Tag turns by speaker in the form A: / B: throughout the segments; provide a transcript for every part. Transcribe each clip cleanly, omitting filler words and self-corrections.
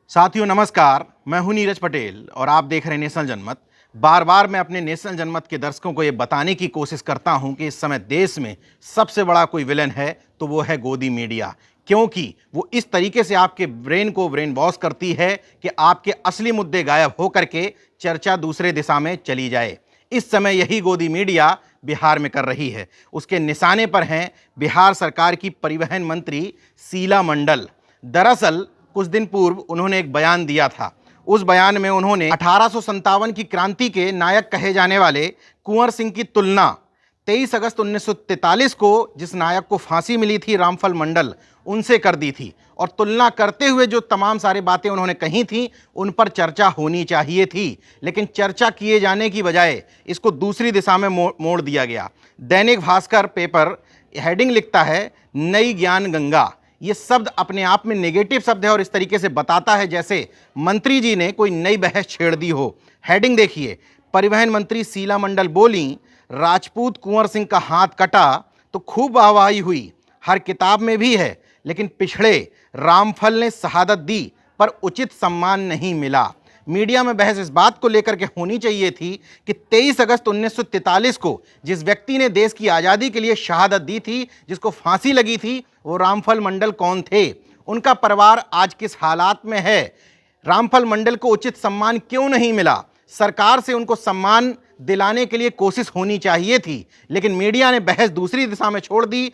A: साथियों नमस्कार, मैं हूं नीरज पटेल और आप देख रहे हैं नेशनल जनमत। बार बार मैं अपने नेशनल जनमत के दर्शकों को ये बताने की कोशिश करता हूं कि इस समय देश में सबसे बड़ा कोई विलेन है तो वो है गोदी मीडिया, क्योंकि वो इस तरीके से आपके ब्रेन को ब्रेन वॉश करती है कि आपके असली मुद्दे गायब हो करके चर्चा दूसरे दिशा में चली जाए। इस समय यही गोदी मीडिया बिहार में कर रही है। उसके निशाने पर हैं बिहार सरकार की परिवहन मंत्री शीला मंडल। दरअसल कुछ दिन पूर्व उन्होंने एक बयान दिया था। उस बयान में उन्होंने 1857 की क्रांति के नायक कहे जाने वाले कुंवर सिंह की तुलना 23 अगस्त 1943 को जिस नायक को फांसी मिली थी रामफल मंडल, उनसे कर दी थी। और तुलना करते हुए जो तमाम सारी बातें उन्होंने कही थी उन पर चर्चा होनी चाहिए थी, लेकिन चर्चा किए जाने की बजाय इसको दूसरी दिशा में मोड़ दिया गया। दैनिक भास्कर पेपर हेडिंग लिखता है, नई ज्ञान गंगा। ये शब्द अपने आप में नेगेटिव शब्द है और इस तरीके से बताता है जैसे मंत्री जी ने कोई नई बहस छेड़ दी हो। हेडिंग देखिए, परिवहन मंत्री शीला मंडल बोली, राजपूत कुंवर सिंह का हाथ कटा तो खूब वाहवाही हुई, हर किताब में भी है, लेकिन पिछड़े रामफल ने शहादत दी पर उचित सम्मान नहीं मिला। मीडिया में बहस इस बात को लेकर के होनी चाहिए थी कि 23 अगस्त 1943 को जिस व्यक्ति ने देश की आज़ादी के लिए शहादत दी थी, जिसको फांसी लगी थी, वो रामफल मंडल कौन थे, उनका परिवार आज किस हालात में है, रामफल मंडल को उचित सम्मान क्यों नहीं मिला। सरकार से उनको सम्मान दिलाने के लिए कोशिश होनी चाहिए थी, लेकिन मीडिया ने बहस दूसरी दिशा में छोड़ दी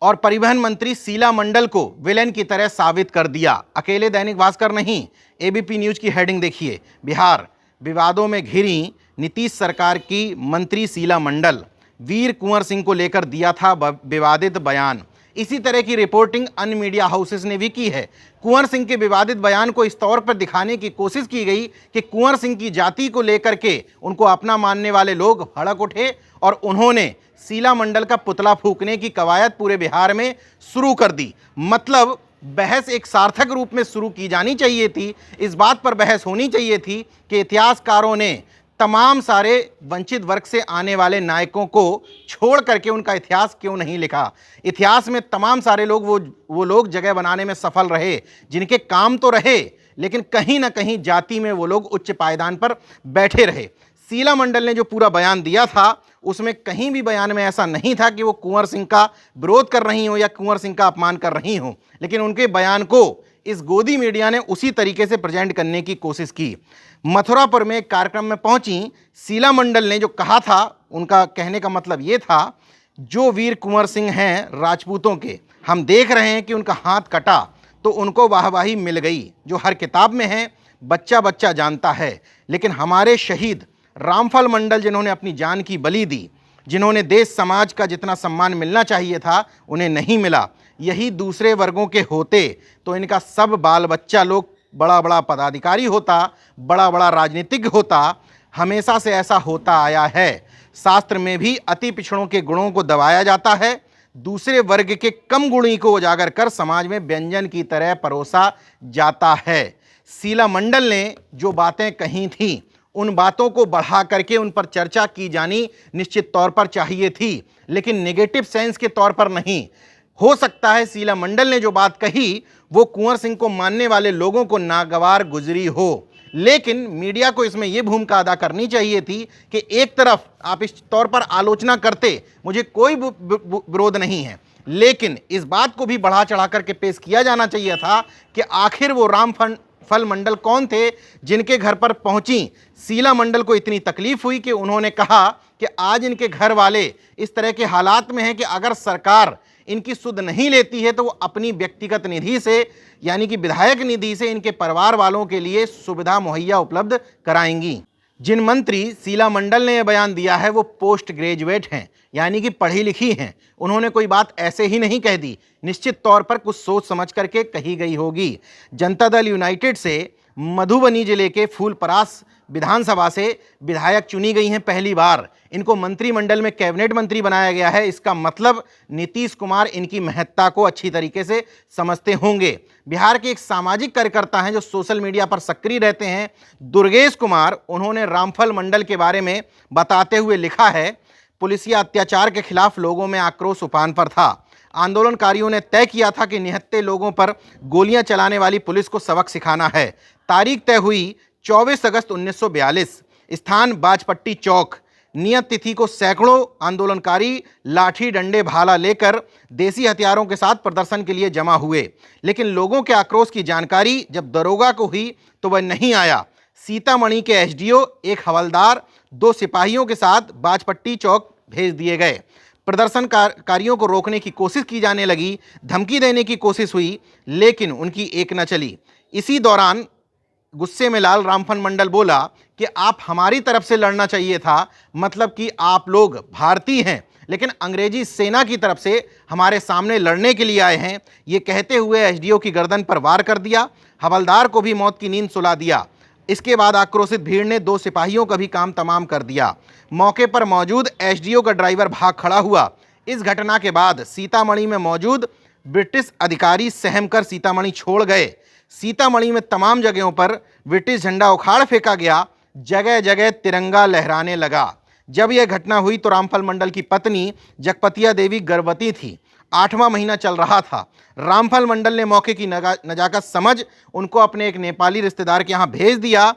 A: और परिवहन मंत्री शीला मंडल को विलेन की तरह साबित कर दिया। अकेले दैनिक भास्कर नहीं, एबीपी न्यूज की हेडिंग देखिए, बिहार विवादों में घिरी नीतीश सरकार की मंत्री शीला मंडल, वीर कुंवर सिंह को लेकर दिया था विवादित बयान। इसी तरह की रिपोर्टिंग अन्य मीडिया हाउसेस ने भी की है। कुंवर सिंह के विवादित बयान को इस तौर पर दिखाने की कोशिश की गई कि कुंवर सिंह की जाति को लेकर के उनको अपना मानने वाले लोग भड़क उठे और उन्होंने शीला मंडल का पुतला फूंकने की कवायद पूरे बिहार में शुरू कर दी। मतलब बहस एक सार्थक रूप में शुरू की जानी चाहिए थी। इस बात पर बहस होनी चाहिए थी कि इतिहासकारों ने तमाम सारे वंचित वर्ग से आने वाले नायकों को छोड़ करके उनका इतिहास क्यों नहीं लिखा। इतिहास में तमाम सारे लोग वो लोग जगह बनाने में सफल रहे, जिनके काम तो रहे, लेकिन कहीं ना कहीं जाति में वो लोग उच्च पायदान पर बैठे रहे। शीला मंडल ने जो पूरा बयान दिया था उसमें कहीं भी बयान में ऐसा नहीं था कि वो कुंवर सिंह का विरोध कर रही हो या कुंवर सिंह का अपमान कर रही हो, लेकिन उनके बयान को इस गोदी मीडिया ने उसी तरीके से प्रेजेंट करने की कोशिश की। मथुरापुर में एक कार्यक्रम में पहुंची शीला मंडल ने जो कहा था, उनका कहने का मतलब ये था, जो वीर कुंवर सिंह हैं राजपूतों के, हम देख रहे हैं कि उनका हाथ कटा तो उनको वाहवाही मिल गई, जो हर किताब में है, बच्चा बच्चा जानता है, लेकिन हमारे शहीद रामफल मंडल जिन्होंने अपनी जान की बलि दी, जिन्होंने देश समाज का जितना सम्मान मिलना चाहिए था उन्हें नहीं मिला। यही दूसरे वर्गों के होते तो इनका सब बाल बच्चा लोग बड़ा बड़ा पदाधिकारी होता, बड़ा बड़ा राजनीतिज्ञ होता। हमेशा से ऐसा होता आया है। शास्त्र में भी अति पिछड़ों के गुणों को दबाया जाता है, दूसरे वर्ग के कम गुणी को उजागर कर समाज में व्यंजन की तरह परोसा जाता है। शीला मंडल ने जो बातें कही थी उन बातों को बढ़ा करके उन पर चर्चा की जानी निश्चित तौर पर चाहिए थी, लेकिन नेगेटिव सेंस के तौर पर नहीं। हो सकता है शीला मंडल ने जो बात कही वो कुंवर सिंह को मानने वाले लोगों को नागवार गुजरी हो, लेकिन मीडिया को इसमें यह भूमिका अदा करनी चाहिए थी कि एक तरफ आप इस तौर पर आलोचना करते, मुझे कोई विरोध नहीं है, लेकिन इस बात को भी बढ़ा चढ़ा करके पेश किया जाना चाहिए था कि आखिर वो रामफल मंडल कौन थे जिनके घर पर पहुंची शीला मंडल को इतनी तकलीफ हुई कि उन्होंने कहा कि आज इनके घर वाले इस तरह के हालात में हैं कि अगर सरकार इनकी सुध नहीं लेती है तो वो अपनी व्यक्तिगत निधि से, यानी कि विधायक निधि से, इनके परिवार वालों के लिए सुविधा मुहैया उपलब्ध कराएंगी। जिन मंत्री शीला मंडल ने यह बयान दिया है वो पोस्ट ग्रेजुएट हैं, यानी कि पढ़ी लिखी हैं। उन्होंने कोई बात ऐसे ही नहीं कह दी, निश्चित तौर पर कुछ सोच समझ करके कही गई होगी। जनता दल यूनाइटेड से मधुबनी जिले के फूलपरास विधानसभा से विधायक चुनी गई हैं पहली बार। इनको मंत्रिमंडल में कैबिनेट मंत्री बनाया गया है। इसका मतलब नीतीश कुमार इनकी महत्ता को अच्छी तरीके से समझते होंगे। बिहार के एक सामाजिक कार्यकर्ता हैं जो सोशल मीडिया पर सक्रिय रहते हैं, दुर्गेश कुमार, उन्होंने रामफल मंडल के बारे में बताते हुए लिखा है, पुलिसिया अत्याचार के खिलाफ लोगों में आक्रोश उफान पर था। आंदोलनकारियों ने तय किया था कि निहत्थे लोगों पर गोलियां चलाने वाली पुलिस को सबक सिखाना है। तारीख तय हुई 24 अगस्त 1942, स्थान बाजपट्टी चौक। नियत तिथि को सैकड़ों आंदोलनकारी लाठी डंडे भाला लेकर देसी हथियारों के साथ प्रदर्शन के लिए जमा हुए, लेकिन लोगों के आक्रोश की जानकारी जब दरोगा को हुई तो वह नहीं आया। सीतामढ़ी के एसडीओ, एक हवलदार, 2 सिपाहियों के साथ बाजपट्टी चौक भेज दिए गए। प्रदर्शनकारियों को रोकने की कोशिश की जाने लगी, धमकी देने की कोशिश हुई, लेकिन उनकी एक न चली। इसी दौरान गुस्से में लाल रामफल मंडल बोला कि आप हमारी तरफ से लड़ना चाहिए था, मतलब कि आप लोग भारतीय हैं लेकिन अंग्रेजी सेना की तरफ से हमारे सामने लड़ने के लिए आए हैं। ये कहते हुए एसडीओ की गर्दन पर वार कर दिया, हवलदार को भी मौत की नींद सुला दिया। इसके बाद आक्रोशित भीड़ ने 2 सिपाहियों का भी काम तमाम कर दिया। मौके पर मौजूद एसडीओ का ड्राइवर भाग खड़ा हुआ। इस घटना के बाद सीतामढ़ी में मौजूद ब्रिटिश अधिकारी सहम कर सीतामढ़ी छोड़ गए। सीतामढ़ी में तमाम जगहों पर ब्रिटिश झंडा उखाड़ फेंका गया, जगह जगह तिरंगा लहराने लगा। जब यह घटना हुई तो रामफल मंडल की पत्नी जगपतिया देवी गर्भवती थी, 8वां महीना चल रहा था। रामफल मंडल ने मौके की नजाकत समझ उनको अपने एक नेपाली रिश्तेदार के यहाँ भेज दिया।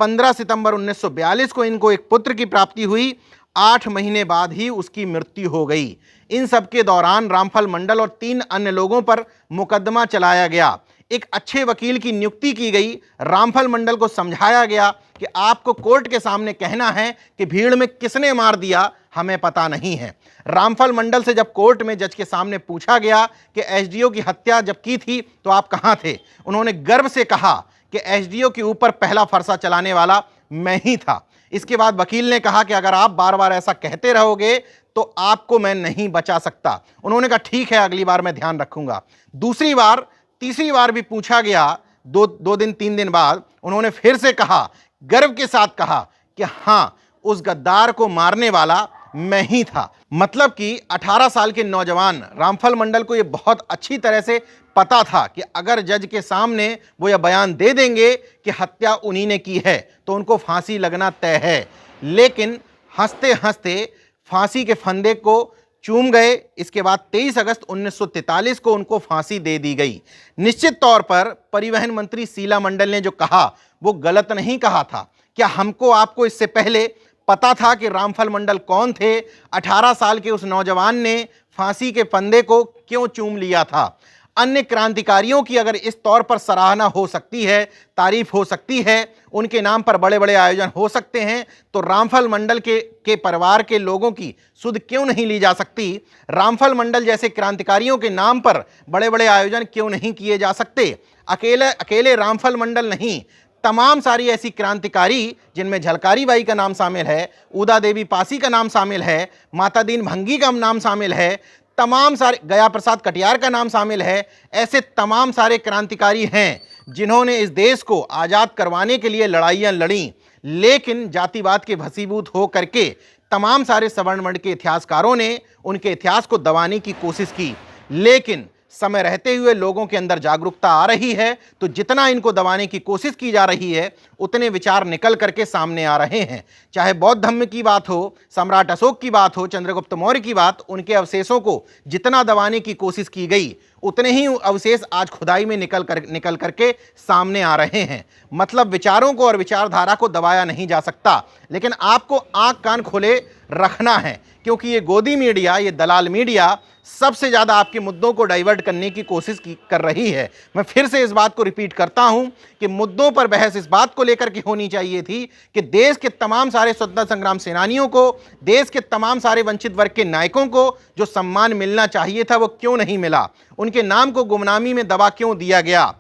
A: 15 सितंबर 1942 को इनको एक पुत्र की प्राप्ति हुई। 8 महीने बाद ही उसकी मृत्यु हो गई। इन सब के दौरान रामफल मंडल और 3 अन्य लोगों पर मुकदमा चलाया गया। एक अच्छे वकील की नियुक्ति की गई। रामफल मंडल को समझाया गया कि आपको कोर्ट के सामने कहना है कि भीड़ में किसने मार दिया, हमें पता नहीं है। रामफल मंडल से जब कोर्ट में जज के सामने पूछा गया कि एसडीओ की हत्या जब की थी तो आप कहां थे, उन्होंने गर्व से कहा कि एसडीओ के ऊपर पहला फरसा चलाने वाला मैं ही था। इसके बाद वकील ने कहा कि अगर आप बार बार ऐसा कहते रहोगे तो आपको मैं नहीं बचा सकता। उन्होंने कहा ठीक है, अगली बार मैं ध्यान रखूंगा। दूसरी बार, तीसरी बार भी पूछा गया। 2 दिन 3 दिन बाद उन्होंने फिर से कहा, गर्व के साथ कहा कि हां, उस गद्दार को मारने वाला मैं ही था। मतलब कि 18 साल के नौजवान रामफल मंडल को यह बहुत अच्छी तरह से पता था कि अगर जज के सामने वो यह बयान दे देंगे कि हत्या उन्हीं ने की है तो उनको फांसी लगना तय है। लेकिन हंसते हंसते फांसी के फंदे को चूम गए। इसके बाद 23 अगस्त 1943 को उनको फांसी दे दी गई। निश्चित तौर पर परिवहन मंत्री शीला मंडल ने जो कहा वो गलत नहीं कहा था। क्या हमको आपको इससे पहले पता था कि रामफल मंडल कौन थे? 18 साल के उस नौजवान ने फांसी के फंदे को क्यों चूम लिया था? अन्य क्रांतिकारियों की अगर इस तौर पर सराहना हो सकती है, तारीफ हो सकती है, उनके नाम पर बड़े बड़े आयोजन हो सकते हैं, तो रामफल मंडल के परिवार के लोगों की सुध क्यों नहीं ली जा सकती? रामफल मंडल जैसे क्रांतिकारियों के नाम पर बड़े बड़े आयोजन क्यों नहीं किए जा सकते? अकेले रामफल मंडल नहीं, तमाम सारी ऐसी क्रांतिकारी जिनमें झलकारी बाई का नाम शामिल है, उदा देवी पासी का नाम शामिल है, माता दीन भंगी का नाम शामिल है, तमाम सारे, गया प्रसाद कटियार का नाम शामिल है। ऐसे तमाम सारे क्रांतिकारी हैं जिन्होंने इस देश को आज़ाद करवाने के लिए लड़ाइयाँ लड़ी, लेकिन जातिवाद के भसीभूत हो करके तमाम सारे सवर्ण वर्ण के इतिहासकारों ने उनके इतिहास को दबाने की कोशिश की। लेकिन समय रहते हुए लोगों के अंदर जागरूकता आ रही है, तो जितना इनको दबाने की कोशिश की जा रही है उतने विचार निकल करके सामने आ रहे हैं। चाहे बौद्ध धर्म की बात हो, सम्राट अशोक की बात हो, चंद्रगुप्त मौर्य की बात, उनके अवशेषों को जितना दबाने की कोशिश की गई उतने ही अवशेष आज खुदाई में निकल करके सामने आ रहे हैं। मतलब विचारों को और विचारधारा को दबाया नहीं जा सकता, लेकिन आपको आंख कान खोले रखना है, क्योंकि ये गोदी मीडिया, ये दलाल मीडिया सबसे ज़्यादा आपके मुद्दों को डाइवर्ट करने की कोशिश कर रही है। मैं फिर से इस बात को रिपीट करता हूं कि मुद्दों पर बहस इस बात को लेकर के होनी चाहिए थी कि देश के तमाम सारे स्वतंत्रता संग्राम सेनानियों को, देश के तमाम सारे वंचित वर्ग के नायकों को जो सम्मान मिलना चाहिए था वो क्यों नहीं मिला, उनके नाम को गुमनामी में दबा क्यों दिया गया।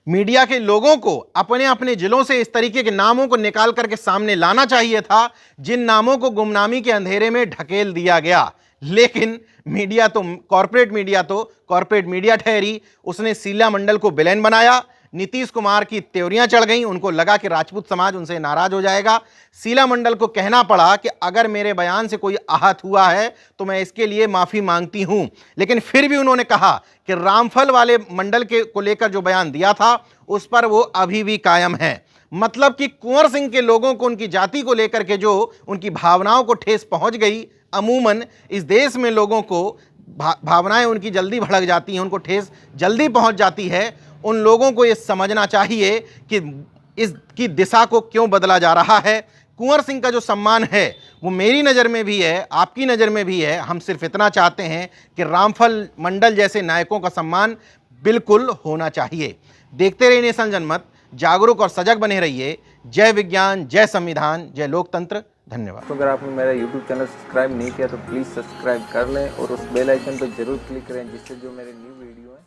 A: मीडिया के लोगों को अपने अपने जिलों से इस तरीके के नामों को निकाल करके सामने लाना चाहिए था जिन नामों को गुमनामी के अंधेरे में ढकेल दिया गया। लेकिन मीडिया तो कॉर्पोरेट मीडिया ठहरी। उसने शीला मंडल को विलेन बनाया। नीतीश कुमार की त्योरियां चढ़ गईं, उनको लगा कि राजपूत समाज उनसे नाराज हो जाएगा। शीला मंडल को कहना पड़ा कि अगर मेरे बयान से कोई आहत हुआ है तो मैं इसके लिए माफ़ी मांगती हूं। लेकिन फिर भी उन्होंने कहा कि रामफल वाले मंडल को लेकर जो बयान दिया था उस पर वो अभी भी कायम है। मतलब कि कुंवर सिंह के लोगों को, उनकी जाति को लेकर के जो उनकी भावनाओं को ठेस पहुंच गई, अमूमन इस देश में लोगों को भावनाएं उनकी जल्दी भड़क जाती हैं, उनको ठेस जल्दी पहुंच जाती है, उन लोगों को ये समझना चाहिए कि इसकी दिशा को क्यों बदला जा रहा है। कुंवर सिंह का जो सम्मान है वो मेरी नज़र में भी है, आपकी नज़र में भी है। हम सिर्फ इतना चाहते हैं कि रामफल मंडल जैसे नायकों का सम्मान बिल्कुल होना चाहिए। देखते रहिए नेशन जनमत, जागरूक और सजग बने रहिए। जय विज्ञान, जय संविधान, जय लोकतंत्र। धन्यवाद।
B: तो अगर आपने मेरा YouTube चैनल सब्सक्राइब नहीं किया तो प्लीज़ सब्सक्राइब कर लें और उस बेल आइकन पर जरूर क्लिक करें, जिससे जो मेरे न्यू वीडियो है